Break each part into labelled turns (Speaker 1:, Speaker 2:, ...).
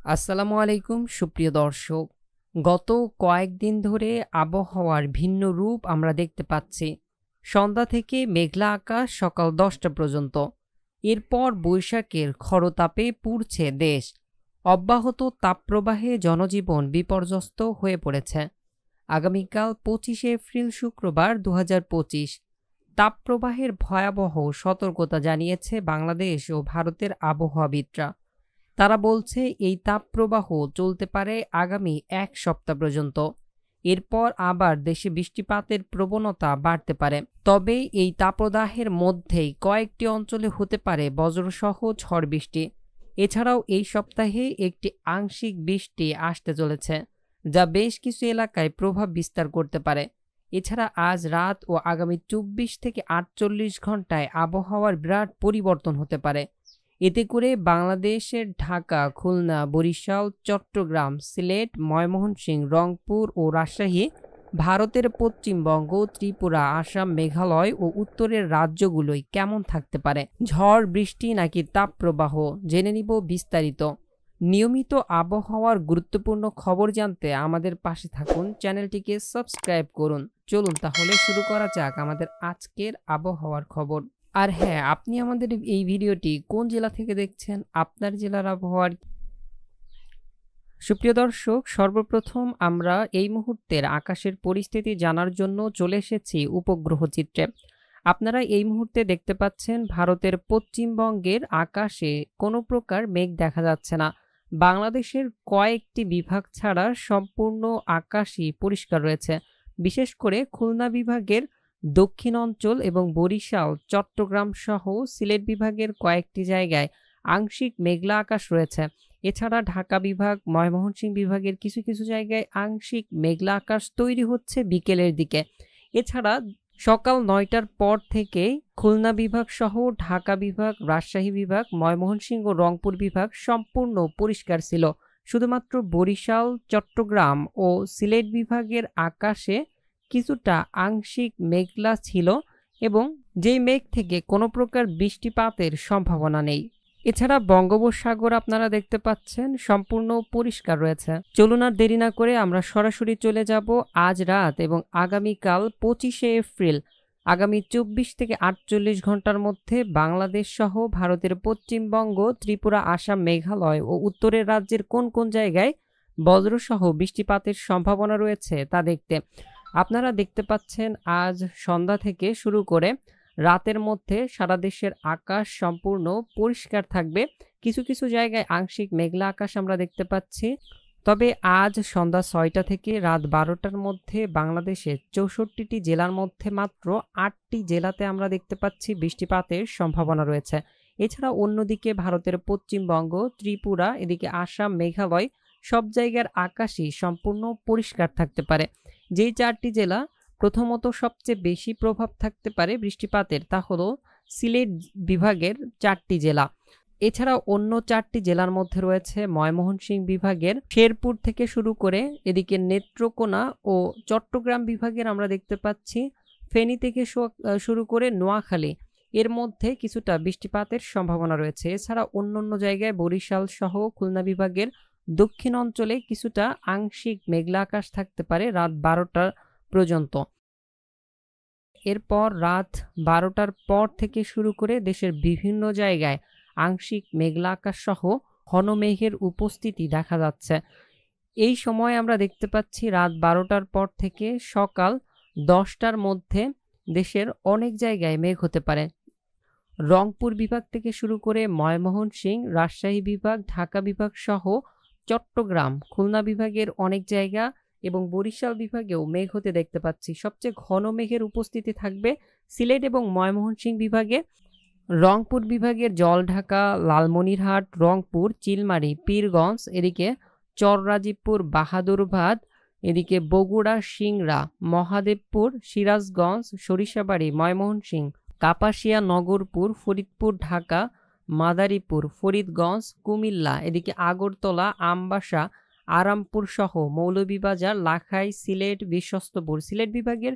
Speaker 1: আসসালামু আলাইকুম সুপ্রিয় দর্শক। গত কয়েকদিন ধরে আবহাওয়ার ভিন্ন রূপ আমরা দেখতে পাচ্ছি। সন্ধ্যা থেকে মেঘলা আকাশ সকাল 10টা পর্যন্ত। এরপর বৈশাখের খরতাপে পুড়ছে দেশ। অব্যাহত তাপপ্রবাহে জনজীবন বিপর্যস্ত হয়ে পড়েছে। আগামীকাল 25শে এপ্রিল শুক্রবার 2025 তাপপ্রবাহের ভয়াবহ সতর্কতা জানিয়েছে বাংলাদেশ ও ভারতের আবহাওয়াবিদরা। তারা বলছে এই তাপপ্রবাহ চলতে পারে আগামী এক সপ্তাহ পর্যন্ত। এরপর আবার দেশে বৃষ্টিপাতের প্রবণতা বাড়তে পারে। তবে এই তাপদাহের মধ্যেই কয়েকটি অঞ্চলে হতে পারে বজ্রসহ ঝড় বৃষ্টি। এছাড়াও এই সপ্তাহে একটি আংশিক বৃষ্টি আসতে চলেছে, যা বেশ কিছু এলাকায় প্রভাব বিস্তার করতে পারে। এছাড়া আজ রাত ও আগামী 24 থেকে 48 ঘন্টায় আবহাওয়ার বিরাট পরিবর্তন হতে পারে। এতে করে বাংলাদেশের ঢাকা, খুলনা, বরিশাল, চট্টগ্রাম, সিলেট, ময়মনসিংহ, রংপুর ও রাজশাহী, ভারতের পশ্চিমবঙ্গ, ত্রিপুরা, আসাম, মেঘালয় ও উত্তরের রাজ্যগুলোই কেমন থাকতে পারে, ঝড় বৃষ্টি নাকি তাপপ্রবাহ, জেনে নিব বিস্তারিত। নিয়মিত আবহাওয়ার গুরুত্বপূর্ণ খবর জানতে আমাদের পাশে থাকুন, চ্যানেলটিকে সাবস্ক্রাইব করুন। চলুন তাহলে শুরু করা যাক আমাদের আজকের আবহাওয়ার খবর। আর হ্যাঁ, আপনি আমাদের এই ভিডিওটি কোন জেলা থেকে দেখছেন, আপনার জেলার আবহাওয়ার। সুপ্রিয় দর্শক, সর্বপ্রথম আমরা এই মুহূর্তের আকাশের পরিস্থিতি জানার জন্য চলে এসেছি উপগ্রহ চিত্রে। আপনারা এই মুহূর্তে দেখতে পাচ্ছেন ভারতের পশ্চিমবঙ্গের আকাশে কোনো প্রকার মেঘ দেখা যাচ্ছে না। বাংলাদেশের কয়েকটি বিভাগ ছাড়া সম্পূর্ণ আকাশই পরিষ্কার রয়েছে। বিশেষ করে খুলনা বিভাগের দক্ষিণ অঞ্চল এবং বরিশাল, চট্টগ্রাম সহ সিলেট বিভাগের কয়েকটি জায়গায় আংশিক মেঘলা আকাশ রয়েছে। এছাড়া ঢাকা বিভাগ, ময়মনসিংহ বিভাগের কিছু কিছু জায়গায় আংশিক মেঘলা আকাশ তৈরি হচ্ছে বিকেলের দিকে। এছাড়া সকাল 9টার পর থেকে খুলনা বিভাগ সহ ঢাকা বিভাগ, রাজশাহী বিভাগ, ময়মনসিংহ ও রংপুর বিভাগ সম্পূর্ণ পরিষ্কার ছিল। শুধুমাত্র বরিশাল, চট্টগ্রাম ও সিলেট বিভাগের আকাশে কিছুটা আংশিক মেঘলা ছিল এবং যেই মেঘ থেকে কোনো প্রকার বৃষ্টিপাতের সম্ভাবনা নেই। এছাড়া বঙ্গোপসাগর আপনারা দেখতে পাচ্ছেন সম্পূর্ণ পরিষ্কার রয়েছে। চলুন আর দেরি না করে আমরা সরাসরি চলে যাব আজ রাত এবং আগামীকাল 25শে এপ্রিল আগামী 24 থেকে 48 ঘন্টার মধ্যে বাংলাদেশ সহ ভারতের পশ্চিমবঙ্গ, ত্রিপুরা, আসাম, মেঘালয় ও উত্তরের রাজ্যের কোন কোন জায়গায় বজ্রসহ বৃষ্টিপাতের সম্ভাবনা রয়েছে তা দেখতে। আপনারা দেখতে পাচ্ছেন আজ সন্ধ্যা থেকে শুরু করে রাতের মধ্যে সারা দেশের আকাশ সম্পূর্ণ পরিষ্কার থাকবে। কিছু কিছু জায়গায় আংশিক মেঘলা আকাশ আমরা দেখতে পাচ্ছি। তবে আজ সন্ধ্যা 6টা থেকে রাত 12টার মধ্যে বাংলাদেশের 64টি জেলার মধ্যে মাত্র 8টি জেলাতে আমরা দেখতে পাচ্ছি বৃষ্টিপাতের সম্ভাবনা রয়েছে। এছাড়া অন্যদিকে ভারতের পশ্চিমবঙ্গ, ত্রিপুরা, এদিকে আসাম, মেঘালয় সব জায়গার আকাশই সম্পূর্ণ পরিষ্কার থাকতে পারে। যেই 4টি জেলা প্রথমত সবচেয়ে বেশি প্রভাব থাকতে পারে বৃষ্টিপাতের তা হলো সিলেট বিভাগের 4টি জেলা। এছাড়া অন্য 4টি জেলার মধ্যে রয়েছে ময়মনসিংহ বিভাগের শেরপুর থেকে শুরু করে এদিকে নেত্রকোনা ও চট্টগ্রাম বিভাগের আমরা দেখতে পাচ্ছি ফেনী থেকে শুরু করে নোয়াখালী, এর মধ্যে কিছুটা বৃষ্টিপাতের সম্ভাবনা রয়েছে। এছাড়া অন্য জায়গায় বরিশাল সহ খুলনা বিভাগের দক্ষিণ অঞ্চলে কিছুটা আংশিক মেঘলা আকাশ থাকতে পারে রাত 12টা পর্যন্ত। এরপর রাত 12টার পর থেকে শুরু করে দেশের বিভিন্ন জায়গায় আংশিক মেঘলা আকাশ সহ ঘন মেঘের উপস্থিতি দেখা যাচ্ছে। এই সময় আমরা দেখতে পাচ্ছি রাত 12টার পর থেকে সকাল 10টার মধ্যে দেশের অনেক জায়গায় মেঘ হতে পারে। রংপুর বিভাগ থেকে শুরু করে ময়মনসিংহ, রাজশাহী বিভাগ, ঢাকা বিভাগ সহ চট্টগ্রাম, খুলনা বিভাগের অনেক জায়গা এবং বরিশাল বিভাগেও মেঘ হতে দেখতে পাচ্ছি। সবচেয়ে ঘন মেঘের উপস্থিতি থাকবে সিলেট এবং ময়মনসিংহ বিভাগে। রংপুর বিভাগের জলঢাকা, লালমনিরহাট, রংপুর, চিলমারী, পীরগঞ্জ, এদিকে চররাজীবপুর, বাহাদুরবাদ, এদিকে বগুড়া, সিংড়া, মহাদেবপুর, সিরাজগঞ্জ, সরিষাবাড়ি, ময়মনসিংহ, কাপাসিয়া, নগরপুর, ফরিদপুর, ঢাকা, মাদারীপুর, ফরিদগঞ্জ, কুমিল্লা, এদিকে আগরতলা, আমবাসা, আরামপুর সহ মৌলভীবাজার, লাখাই, সিলেট, বিশ্বস্তপুর, সিলেট বিভাগের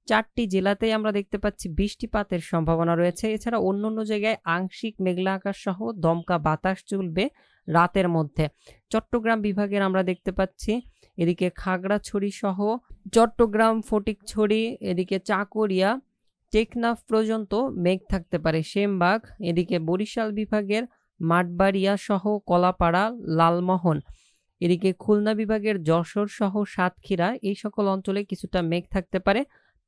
Speaker 1: 4টি জেলাতেই আমরা দেখতে পাচ্ছি বৃষ্টিপাতের সম্ভাবনা রয়েছে। এছাড়া অন্যান্য জায়গায় আংশিক মেঘলা আকাশ সহ দমকা বাতাস চলবে রাতের মধ্যে। চট্টগ্রাম বিভাগের আমরা দেখতে পাচ্ছি এদিকে খাগড়াছড়ি সহ চট্টগ্রাম, ফটিকছড়ি, এদিকে চাকুরিয়া, টেকনাফ পর্যন্ত মেঘ থাকতে পারে। সেমবাগ, এদিকে বরিশাল বিভাগের মাঠবাড়িয়া সহ কলাপাড়া, লালমোহন, এদিকে খুলনা বিভাগের যশোর সহ সাতক্ষীরা, এই সকল অঞ্চলে কিছুটা মেঘ থাকতে পারে।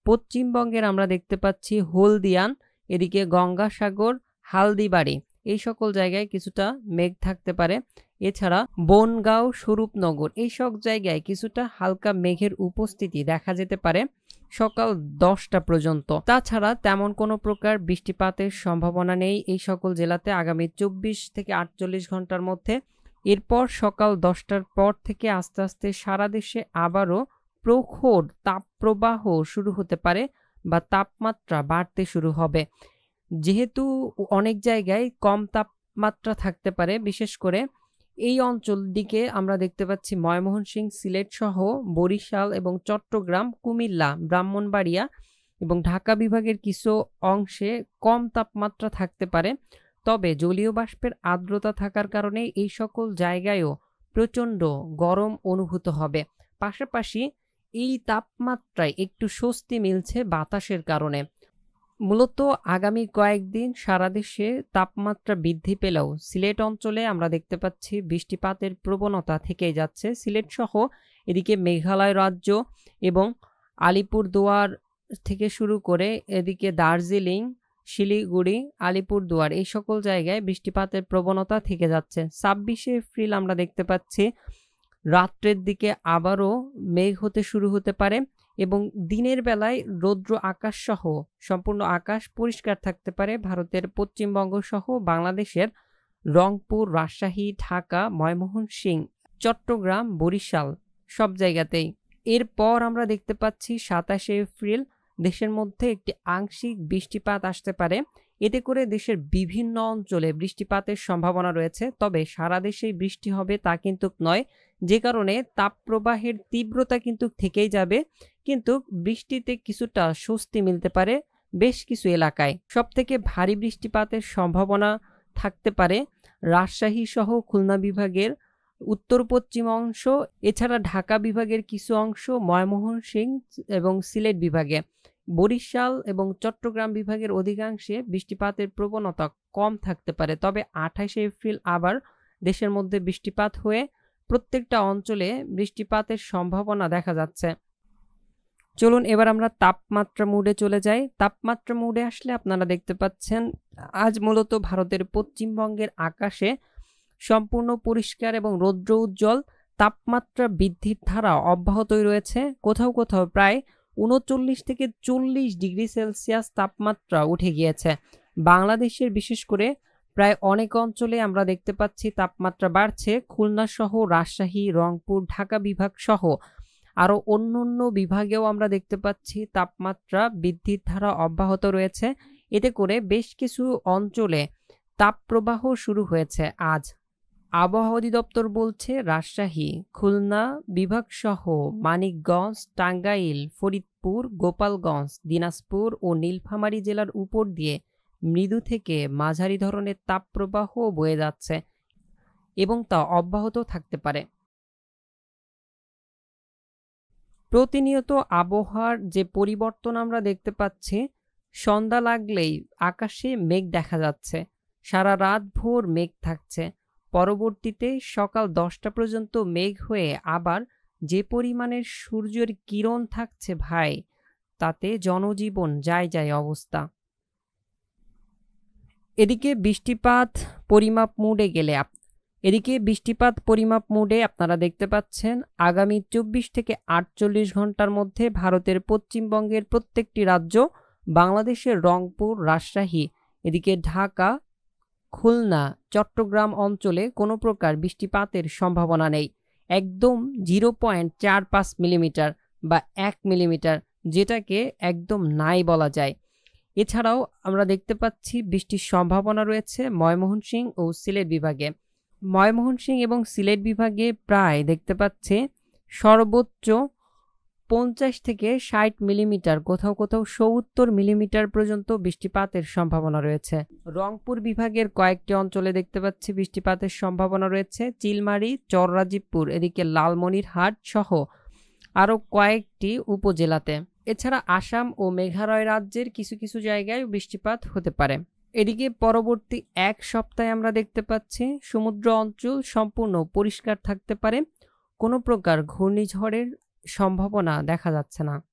Speaker 1: পশ্চিমবঙ্গের আমরা দেখতে পাচ্ছি হলদিয়ান, এদিকে গঙ্গাসাগর, হালদিবাড়ি, এই সকল জায়গায় কিছুটা মেঘ থাকতে পারে। এছাড়া বনগাঁও, স্বরূপনগর, এই সব জায়গায় কিছুটা হালকা মেঘের উপস্থিতি দেখা যেতে পারে সকাল 10টা পর্যন্ত। তাছাড়া তেমন কোনো প্রকার বৃষ্টিপাতের সম্ভাবনা নেই এই সকল জেলাতে আগামী 24 থেকে 48 ঘন্টার মধ্যে। এরপর সকাল 10টার পর থেকে আস্তে আস্তে সারা দেশে আবারও প্রখর তাপপ্রবাহ শুরু হতে পারে বা তাপমাত্রা বাড়তে শুরু হবে। যেহেতু অনেক জায়গায় কম তাপমাত্রা থাকতে পারে, বিশেষ করে এই অঞ্চল দিকে আমরা দেখতে পাচ্ছি ময়মনসিংহ, সিলেট সহ বরিশাল এবং চট্টগ্রাম, কুমিল্লা, ব্রাহ্মণবাড়িয়া এবং ঢাকা বিভাগের কিছু অংশে কম তাপমাত্রা থাকতে পারে। তবে জলীয় বাষ্পের আর্দ্রতা থাকার কারণে এই সকল জায়গায়ও প্রচণ্ড গরম অনুভূত হবে। পাশাপাশি এই তাপমাত্রায় একটু স্বস্তি মিলছে বাতাসের কারণে। মূলত আগামী কয়েকদিন সারা দেশে তাপমাত্রা বৃদ্ধি পেলেও সিলেট অঞ্চলে আমরা দেখতে পাচ্ছি বৃষ্টিপাতের প্রবণতা থেকেই যাচ্ছে। সিলেট সহ এদিকে মেঘালয় রাজ্য এবং আলিপুরদুয়ার থেকে শুরু করে এদিকে দার্জিলিং, শিলিগুড়ি, আলিপুরদুয়ার, এই সকল জায়গায় বৃষ্টিপাতের প্রবণতা থেকে যাচ্ছে। 26শে এপ্রিল আমরা দেখতে পাচ্ছি রাত্রের দিকে আবারও মেঘ হতে শুরু হতে পারে এবং দিনের বেলায় রৌদ্র আকাশ সহ সম্পূর্ণ আকাশ পরিষ্কার থাকতে পারে ভারতের পশ্চিমবঙ্গ সহ বাংলাদেশের রংপুর, রাজশাহী, ঢাকা, ময়মনসিংহ, চট্টগ্রাম, বরিশাল সব জায়গাতেই। এরপর আমরা দেখতে পাচ্ছি 27শে এপ্রিল দেশের মধ্যে একটি আংশিক বৃষ্টিপাত আসতে পারে। এতে করে দেশের বিভিন্ন অঞ্চলে বৃষ্টিপাতের সম্ভাবনা রয়েছে। তবে সারা দেশেই বৃষ্টি হবে তা কিন্তু নয়, যে কারণে তাপপ্রবাহের তীব্রতা কিন্তু থেকেই যাবে, কিন্তু বৃষ্টিতে কিছুটা স্বস্তি মিলতে পারে বেশ কিছু এলাকায়। সবথেকে ভারী বৃষ্টিপাতের সম্ভাবনা থাকতে পারে রাজশাহী সহ খুলনা বিভাগের উত্তর পশ্চিম অংশ, এছাড়া ঢাকা বিভাগের কিছু অংশ, ময়মনসিংহ এবং সিলেট বিভাগে। বরিশাল এবং চট্টগ্রাম বিভাগের অধিকাংশে বৃষ্টিপাতের প্রবণতা কম থাকতে পারে। তবে 28শে এপ্রিল আবার দেশের মধ্যে বৃষ্টিপাত হয়ে প্রত্যেকটা অঞ্চলে বৃষ্টিপাতের সম্ভাবনা দেখা যাচ্ছে। চলুন এবার আমরা তাপমাত্রা মুডে চলে যাই। তাপমাত্রা মুডে আসলে আপনারা দেখতে পাচ্ছেন আজ মূলত ভারতের পশ্চিমবঙ্গের আকাশে সম্পূর্ণ পরিষ্কার এবং রৌদ্র উজ্জ্বল। তাপমাত্রা বৃদ্ধির ধারা অব্যাহতই রয়েছে। কোথাও কোথাও প্রায় 39 থেকে 40 ডিগ্রি সেলসিয়াস তাপমাত্রা উঠে গিয়েছে। বাংলাদেশের বিশেষ করে প্রায় অনেক অঞ্চলে আমরা দেখতে পাচ্ছি তাপমাত্রা বাড়ছে। খুলনা সহ রাজশাহী, রংপুর, ঢাকা বিভাগ সহ আরও অন্য বিভাগেও আমরা দেখতে পাচ্ছি তাপমাত্রা বৃদ্ধির ধারা অব্যাহত রয়েছে। এতে করে বেশ কিছু অঞ্চলে তাপপ্রবাহ শুরু হয়েছে আজ। আবহাওয়া অধিদপ্তর বলছে রাজশাহী, খুলনা বিভাগ সহ মানিকগঞ্জ, টাঙ্গাইল, ফরিদপুর, গোপালগঞ্জ, দিনাজপুর ও নীলফামারী জেলার উপর দিয়ে মৃদু থেকে মাঝারি ধরনের তাপপ্রবাহ বয়ে যাচ্ছে এবং তা অব্যাহত থাকতে পারে। প্রতিনিয়ত আবহাওয়ার যে পরিবর্তন আমরা দেখতে পাচ্ছি, সন্ধ্যা লাগলেই আকাশে মেঘ দেখা যাচ্ছে, সারা রাত ভোর মেঘ থাকছে, পরবর্তীতে সকাল 10টা পর্যন্ত মেঘ হয়ে আবার যে পরিমাণের সূর্যের কিরণ থাকছে ভাই, তাতে জনজীবন যায় অবস্থা। এদিকে বৃষ্টিপাত পরিমাপ মোডে আপনারা দেখতে পাচ্ছেন আগামী 24 থেকে 48 ঘন্টার মধ্যে ভারতের পশ্চিমবঙ্গের প্রত্যেকটি রাজ্য, বাংলাদেশের রংপুর, রাজশাহী, এদিকে ঢাকা, খুলনা, চট্টগ্রাম অঞ্চলে কোনো প্রকার বৃষ্টিপাতের সম্ভাবনা নেই। একদম 0.45 মিলিমিটার বা 1 মিলিমিটার, যেটাকে একদম নাই বলা যায়। এছাড়াও আমরা দেখতে পাচ্ছি বৃষ্টির সম্ভাবনা রয়েছে ময়মনসিংহ ও সিলেট বিভাগে। ময়মনসিংহ এবং সিলেট বিভাগে প্রায় দেখতে পাচ্ছি সর্বোচ্চ 50 থেকে 60 মিলিমিটার, কোথাও কোথাও 70 মিলিমিটার পর্যন্ত বৃষ্টিপাতের সম্ভাবনা রয়েছে। রংপুর বিভাগের কয়েকটি অঞ্চলে দেখতে পাচ্ছি বৃষ্টিপাতের সম্ভাবনা রয়েছে, চিলমারি, চররাজীবপুর, এদিকে লালমনিরহাট সহ আরও কয়েকটি উপজেলাতে। এছাড়া আসাম ও মেঘালয় রাজ্যের কিছু কিছু জায়গায় বৃষ্টিপাত হতে পারে। এদিকে পরবর্তী এক সপ্তাহে আমরা দেখতে পাচ্ছি সমুদ্র অঞ্চল সম্পূর্ণ পরিষ্কার থাকতে পারে, কোনো প্রকার ঘূর্ণিঝড়ের সম্ভাবনা দেখা যাচ্ছে না।